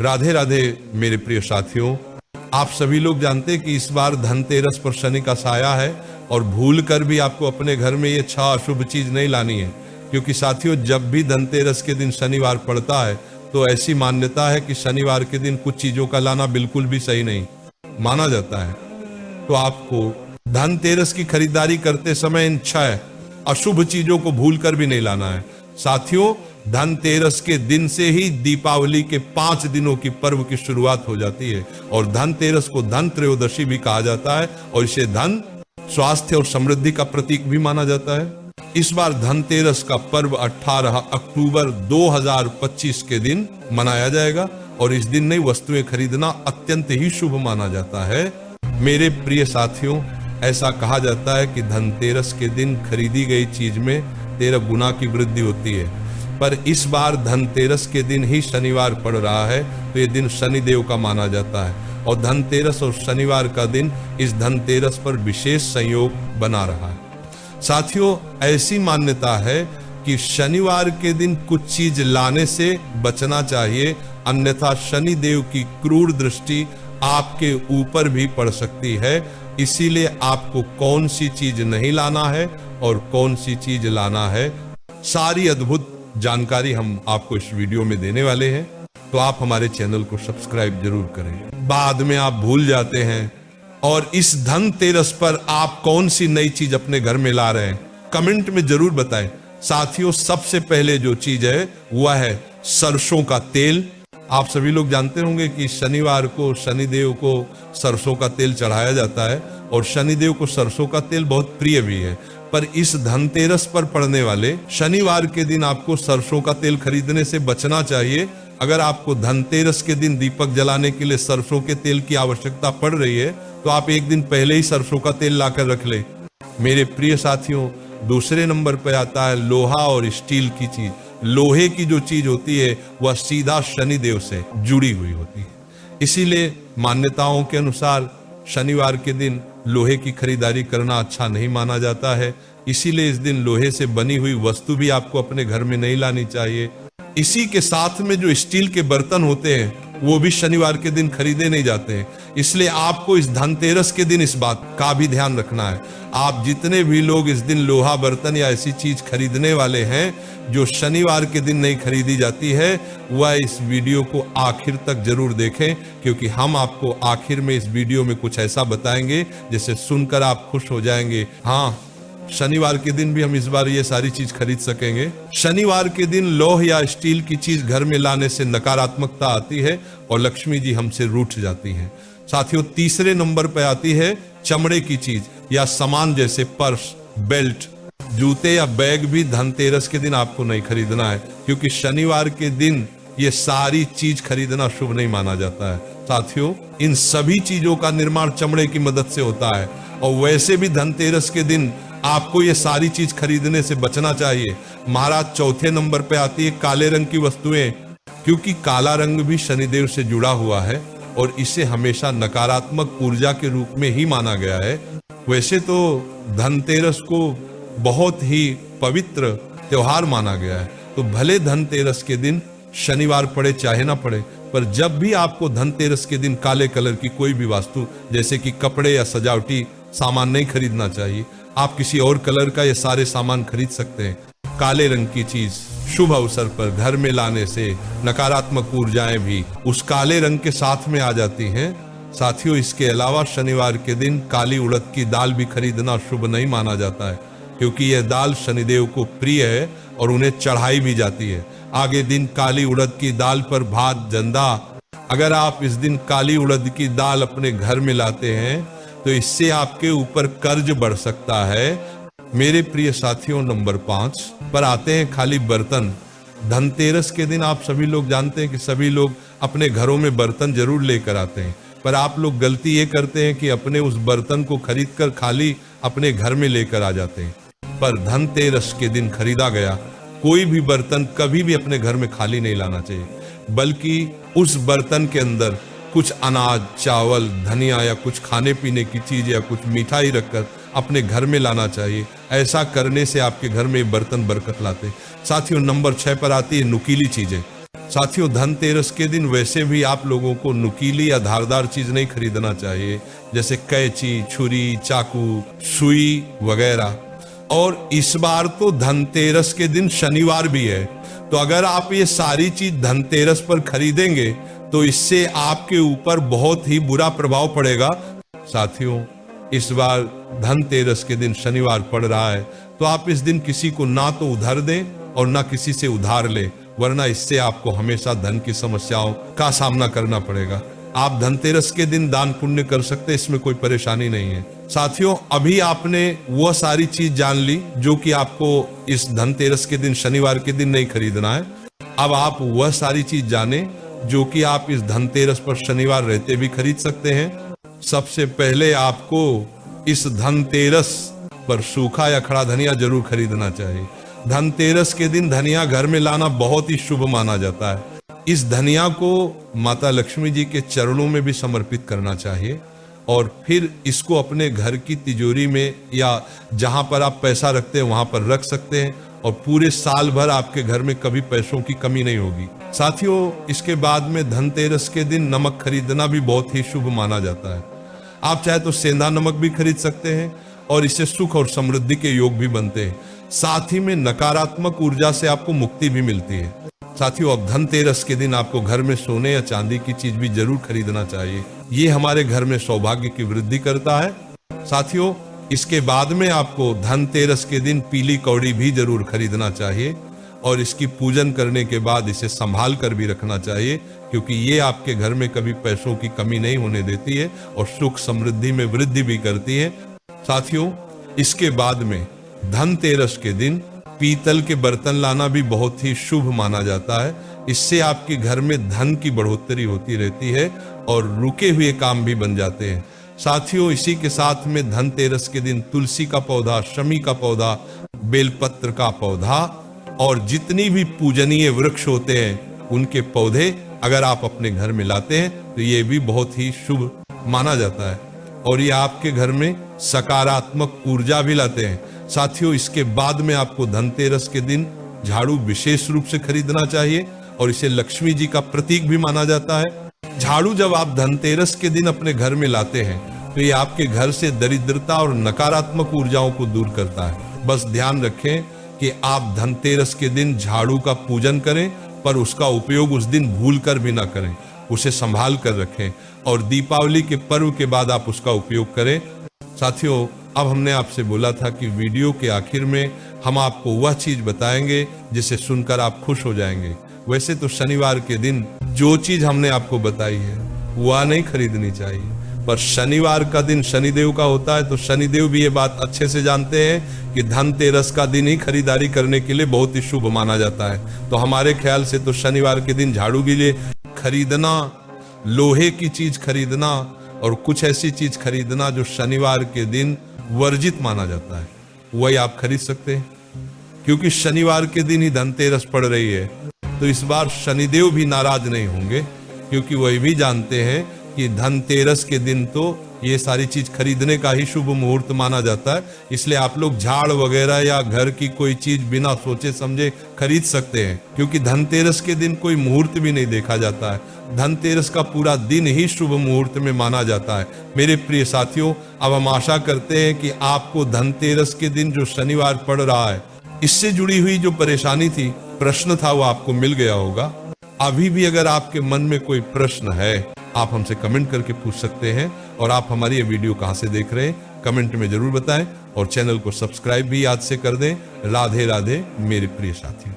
राधे राधे मेरे प्रिय साथियों, आप सभी लोग जानते हैं कि इस बार धनतेरस पर शनि का साया है और भूल कर भी आपको अपने घर में ये 6 अशुभ चीज नहीं लानी है, क्योंकि साथियों जब भी धनतेरस के दिन शनिवार पड़ता है तो ऐसी मान्यता है कि शनिवार के दिन कुछ चीजों का लाना बिल्कुल भी सही नहीं माना जाता है। तो आपको धनतेरस की खरीदारी करते समय इन 6 अशुभ चीजों को भूल कर भी नहीं लाना है। साथियों धनतेरस के दिन से ही दीपावली के 5 दिनों की पर्व की शुरुआत हो जाती है और धनतेरस को धन त्रयोदशी भी कहा जाता है और इसे धन, स्वास्थ्य और समृद्धि का प्रतीक भी माना जाता है। इस बार धनतेरस का पर्व 18 अक्टूबर 2025 के दिन मनाया जाएगा और इस दिन नई वस्तुएं खरीदना अत्यंत ही शुभ माना जाता है। मेरे प्रिय साथियों, ऐसा कहा जाता है कि धनतेरस के दिन खरीदी गई चीज में 13 गुना की वृद्धि होती है, पर इस बार धनतेरस के दिन ही शनिवार पड़ रहा है तो ये दिन शनिदेव का माना जाता है और धनतेरस और शनिवार का दिन इस धनतेरस पर विशेष संयोग बना रहा है। साथियों ऐसी मान्यता है कि शनिवार के दिन कुछ चीज लाने से बचना चाहिए, अन्यथा शनिदेव की क्रूर दृष्टि आपके ऊपर भी पड़ सकती है। इसीलिए आपको कौन सी चीज नहीं लाना है और कौन सी चीज लाना है, सारी अद्भुत जानकारी हम आपको इस वीडियो में देने वाले हैं, तो आप हमारे चैनल को सब्सक्राइब जरूर करें। बाद में आप भूल जाते हैं और इस धनतेरस पर आप कौन सी नई चीज अपने घर में ला रहे हैं, कमेंट में जरूर बताएं। साथियों सबसे पहले जो चीज है वह है सरसों का तेल। आप सभी लोग जानते होंगे कि शनिवार को शनिदेव को सरसों का तेल चढ़ाया जाता है और शनिदेव को सरसों का तेल बहुत प्रिय भी है, पर इस धनतेरस पर पड़ने वाले शनिवार के दिन आपको सरसों का तेल खरीदने से बचना चाहिए। अगर आपको धनतेरस के दिन दीपक जलाने के लिए सरसों के तेल की आवश्यकता पड़ रही है तो आप एक दिन पहले ही सरसों का तेल लाकर रख ले। मेरे प्रिय साथियों, दूसरे नंबर पर आता है लोहा और स्टील की चीज। लोहे की जो चीज होती है वह सीधा शनिदेव से जुड़ी हुई होती है, इसीलिए मान्यताओं के अनुसार शनिवार के दिन लोहे की खरीदारी करना अच्छा नहीं माना जाता है। इसीलिए इस दिन लोहे से बनी हुई वस्तु भी आपको अपने घर में नहीं लानी चाहिए। इसी के साथ में जो स्टील के बर्तन होते हैं वो भी शनिवार के दिन खरीदे नहीं जाते हैं। इसलिए आपको इस धनतेरस के दिन इस बात का भी ध्यान रखना है। आप जितने भी लोग इस दिन लोहा बर्तन या ऐसी चीज खरीदने वाले हैं जो शनिवार के दिन नहीं खरीदी जाती है, वह इस वीडियो को आखिर तक जरूर देखें, क्योंकि हम आपको आखिर में इस वीडियो में कुछ ऐसा बताएंगे जिसे सुनकर आप खुश हो जाएंगे। हाँ, शनिवार के दिन भी हम इस बार ये सारी चीज खरीद सकेंगे। शनिवार के दिन लौह या स्टील की चीज घर में लाने से नकारात्मकता आती है और लक्ष्मी जी हमसे रूठ जाती हैं। साथियों तीसरे नंबर पर आती है चमड़े की चीज या सामान, जैसे पर्स, बेल्ट, जूते या बैग भी धनतेरस के दिन आपको नहीं खरीदना है, क्योंकि शनिवार के दिन ये सारी चीज खरीदना शुभ नहीं माना जाता है। साथियों इन सभी चीजों का निर्माण चमड़े की मदद से होता है और वैसे भी धनतेरस के दिन आपको ये सारी चीज खरीदने से बचना चाहिए। महाराज चौथे नंबर पे आती है काले रंग की वस्तुएं, क्योंकि काला रंग भी शनिदेव से जुड़ा हुआ है और इसे हमेशा नकारात्मक ऊर्जा के रूप में ही माना गया है। वैसे तो धनतेरस को बहुत ही पवित्र त्योहार माना गया है, तो भले धनतेरस के दिन शनिवार पड़े चाहे ना पड़े, पर जब भी आपको धनतेरस के दिन काले कलर की कोई भी वस्तु जैसे कि कपड़े या सजावटी सामान नहीं खरीदना चाहिए। आप किसी और कलर का ये सारे सामान खरीद सकते हैं। काले रंग की चीज शुभ अवसर पर घर में लाने से नकारात्मक ऊर्जाएं भी उस काले रंग के साथ में आ जाती हैं। साथियों इसके अलावा शनिवार के दिन काली उड़द की दाल भी खरीदना शुभ नहीं माना जाता है, क्योंकि यह दाल शनिदेव को प्रिय है और उन्हें चढ़ाई भी जाती है। आगे दिन काली उड़द की दाल पर भात, जंदा, अगर आप इस दिन काली उड़द की दाल अपने घर में लाते हैं तो इससे आपके ऊपर कर्ज बढ़ सकता है। मेरे प्रिय साथियों नंबर 5 पर आते हैं खाली बर्तन। धनतेरस के दिन आप सभी लोग जानते हैं कि सभी लोग अपने घरों में बर्तन जरूर लेकर आते हैं, पर आप लोग गलती ये करते हैं कि अपने उस बर्तन को खरीदकर खाली अपने घर में लेकर आ जाते हैं। पर धनतेरस के दिन खरीदा गया कोई भी बर्तन कभी भी अपने घर में खाली नहीं लाना चाहिए, बल्कि उस बर्तन के अंदर कुछ अनाज, चावल, धनिया या कुछ खाने पीने की चीज या कुछ मिठाई रखकर अपने घर में लाना चाहिए। ऐसा करने से आपके घर में बर्तन बरकत लाते। साथियों नंबर 6 पर आती है नुकीली चीजें। साथियों, धनतेरस के दिन वैसे भी आप लोगों को नुकीली या धारदार चीज नहीं खरीदना चाहिए, जैसे कैंची, छुरी, चाकू, सुई वगैरह। और इस बार तो धनतेरस के दिन शनिवार भी है, तो अगर आप ये सारी चीज धनतेरस पर खरीदेंगे तो इससे आपके ऊपर बहुत ही बुरा प्रभाव पड़ेगा। साथियों, इस बार धनतेरस के दिन शनिवार पड़ रहा है, तो आप इस दिन किसी को ना तो उधार दें और ना किसी से उधार लें, वरना इससे आपको हमेशा धन की समस्याओं का सामना करना पड़ेगा। आप धनतेरस के दिन दान पुण्य कर सकते हैं, इसमें कोई परेशानी नहीं है। साथियों, अभी आपने वह सारी चीज जान ली जो कि आपको इस धनतेरस के दिन, शनिवार के दिन नहीं खरीदना है। अब आप वह सारी चीज जाने जो कि आप इस धनतेरस पर शनिवार रहते भी खरीद सकते हैं। सबसे पहले आपको इस धनतेरस पर सूखा या खड़ा धनिया जरूर खरीदना चाहिए। धनतेरस के दिन धनिया घर में लाना बहुत ही शुभ माना जाता है। इस धनिया को माता लक्ष्मी जी के चरणों में भी समर्पित करना चाहिए और फिर इसको अपने घर की तिजोरी में या जहां पर आप पैसा रखते हैं वहां पर रख सकते हैं और पूरे साल भर आपके घर में कभी पैसों की कमी नहीं होगी। साथियों, इसके बाद में धनतेरस के दिन नमक खरीदना भी बहुत ही शुभ माना जाता है। आप चाहे तो सेंधा नमक भी खरीद सकते हैं और इससे सुख और समृद्धि के योग भी बनते हैं। साथ ही में नकारात्मक ऊर्जा से आपको मुक्ति भी मिलती है। साथियों, अब धनतेरस के दिन आपको घर में सोने या चांदी की चीज भी जरूर खरीदना चाहिए। ये हमारे घर में सौभाग्य की वृद्धि करता है। साथियों, इसके बाद में आपको धनतेरस के दिन पीली कौड़ी भी जरूर खरीदना चाहिए और इसकी पूजन करने के बाद इसे संभाल कर भी रखना चाहिए, क्योंकि ये आपके घर में कभी पैसों की कमी नहीं होने देती है और सुख समृद्धि में वृद्धि भी करती है। साथियों, इसके बाद में धनतेरस के दिन पीतल के बर्तन लाना भी बहुत ही शुभ माना जाता है। इससे आपके घर में धन की बढ़ोतरी होती रहती है और रुके हुए काम भी बन जाते हैं। साथियों, इसी के साथ में धनतेरस के दिन तुलसी का पौधा, शमी का पौधा, बेलपत्र का पौधा और जितनी भी पूजनीय वृक्ष होते हैं उनके पौधे अगर आप अपने घर में लाते हैं तो ये भी बहुत ही शुभ माना जाता है और ये आपके घर में सकारात्मक ऊर्जा भी लाते हैं। साथियों, इसके बाद में आपको धनतेरस के दिन झाड़ू विशेष रूप से खरीदना चाहिए और इसे लक्ष्मी जी का प्रतीक भी माना जाता है। झाड़ू जब आप धनतेरस के दिन अपने घर में लाते हैं तो ये आपके घर से दरिद्रता और नकारात्मक ऊर्जाओं को दूर करता है। बस ध्यान रखें कि आप धनतेरस के दिन झाड़ू का पूजन करें, पर उसका उपयोग उस दिन भूल कर भी ना करें, उसे संभाल कर रखें और दीपावली के पर्व के बाद आप उसका उपयोग करें। साथियों, अब हमने आपसे बोला था कि वीडियो के आखिर में हम आपको वह चीज बताएंगे जिसे सुनकर आप खुश हो जाएंगे। वैसे तो शनिवार के दिन जो चीज हमने आपको बताई है वह नहीं खरीदनी चाहिए, पर शनिवार का दिन शनिदेव का होता है, तो शनिदेव भी ये बात अच्छे से जानते हैं कि धनतेरस का दिन ही खरीदारी करने के लिए बहुत ही शुभ माना जाता है। तो हमारे ख्याल से तो शनिवार के दिन झाड़ू के लिए खरीदना, लोहे की चीज खरीदना और कुछ ऐसी चीज खरीदना जो शनिवार के दिन वर्जित माना जाता है, वही आप खरीद सकते हैं। क्योंकि शनिवार के दिन ही धनतेरस पड़ रही है, तो इस बार शनिदेव भी नाराज नहीं होंगे, क्योंकि वही भी जानते हैं कि धनतेरस के दिन तो ये सारी चीज खरीदने का ही शुभ मुहूर्त माना जाता है। इसलिए आप लोग झाड़ वगैरह या घर की कोई चीज बिना सोचे समझे खरीद सकते हैं, क्योंकि धनतेरस के दिन कोई मुहूर्त भी नहीं देखा जाता है। धनतेरस का पूरा दिन ही शुभ मुहूर्त में माना जाता है। मेरे प्रिय साथियों, अब हम आशा करते हैं कि आपको धनतेरस के दिन जो शनिवार पड़ रहा है, इससे जुड़ी हुई जो परेशानी थी, प्रश्न था, वो आपको मिल गया होगा। अभी भी अगर आपके मन में कोई प्रश्न है, आप हमसे कमेंट करके पूछ सकते हैं। और आप हमारी ये वीडियो कहां से देख रहे हैं कमेंट में जरूर बताएं और चैनल को सब्सक्राइब भी याद से कर दें। राधे राधे मेरे प्रिय साथियों।